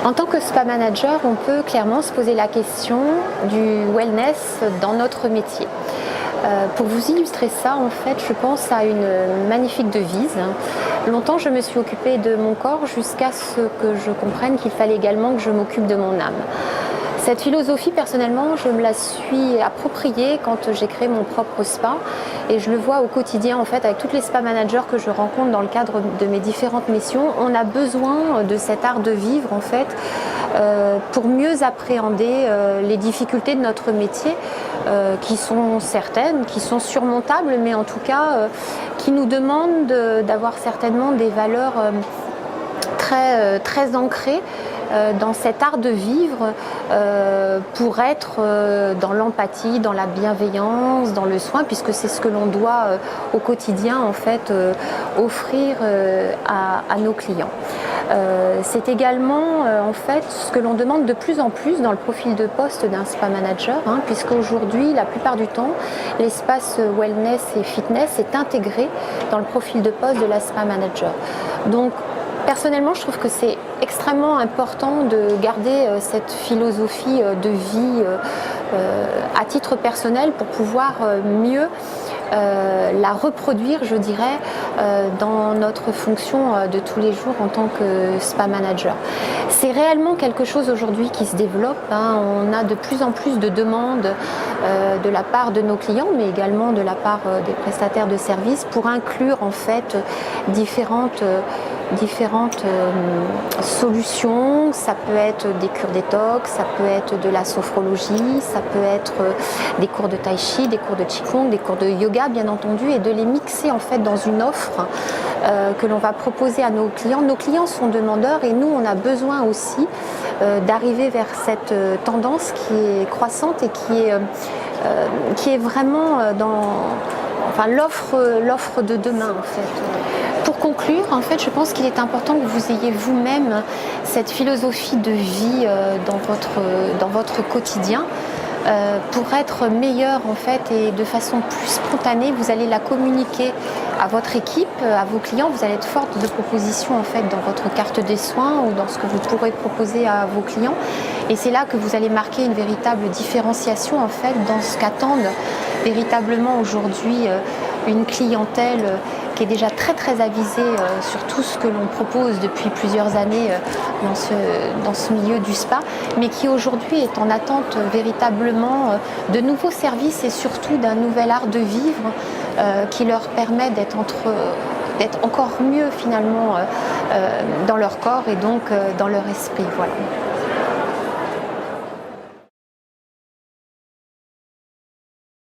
En tant que spa manager, on peut clairement se poser la question du wellness dans notre métier. Pour vous illustrer ça, en fait, je pense à une magnifique devise. Longtemps, je me suis occupée de mon corps jusqu'à ce que je comprenne qu'il fallait également que je m'occupe de mon âme. Cette philosophie, personnellement, je me la suis appropriée quand j'ai créé mon propre spa et je le vois au quotidien en fait avec toutes les spa managers que je rencontre dans le cadre de mes différentes missions. On a besoin de cet art de vivre en fait pour mieux appréhender les difficultés de notre métier qui sont certaines, qui sont surmontables, mais en tout cas qui nous demandent d'avoir certainement des valeurs très ancrées dans cet art de vivre pour être dans l'empathie, dans la bienveillance, dans le soin, puisque c'est ce que l'on doit au quotidien en fait offrir à nos clients. C'est également en fait ce que l'on demande de plus en plus dans le profil de poste d'un spa manager, puisque aujourd'hui la plupart du temps l'espace wellness et fitness est intégré dans le profil de poste de la spa manager. Donc personnellement, je trouve que c'est extrêmement important de garder cette philosophie de vie à titre personnel pour pouvoir mieux la reproduire, je dirais, dans notre fonction de tous les jours en tant que spa manager. C'est réellement quelque chose aujourd'hui qui se développe. On a de plus en plus de demandes de la part de nos clients, mais également de la part des prestataires de services pour inclure en fait différentes solutions. Ça peut être des cures détox, ça peut être de la sophrologie, ça peut être des cours de tai chi, des cours de qigong, des cours de yoga bien entendu, et de les mixer en fait dans une offre que l'on va proposer à nos clients. Nos clients sont demandeurs et nous on a besoin aussi d'arriver vers cette tendance qui est croissante et qui est vraiment dans l'offre de demain en fait. Pour conclure, en fait, je pense qu'il est important que vous ayez vous-même cette philosophie de vie dans votre quotidien. Pour être meilleur en fait et de façon plus spontanée, vous allez la communiquer à votre équipe, à vos clients. Vous allez être forte de propositions en fait dans votre carte des soins ou dans ce que vous pourrez proposer à vos clients. Et c'est là que vous allez marquer une véritable différenciation en fait dans ce qu'attendent véritablement aujourd'hui une clientèle qui est déjà très avisée sur tout ce que l'on propose depuis plusieurs années dans ce milieu du spa, mais qui aujourd'hui est en attente véritablement de nouveaux services et surtout d'un nouvel art de vivre qui leur permet d'être encore mieux finalement dans leur corps et donc dans leur esprit. Voilà.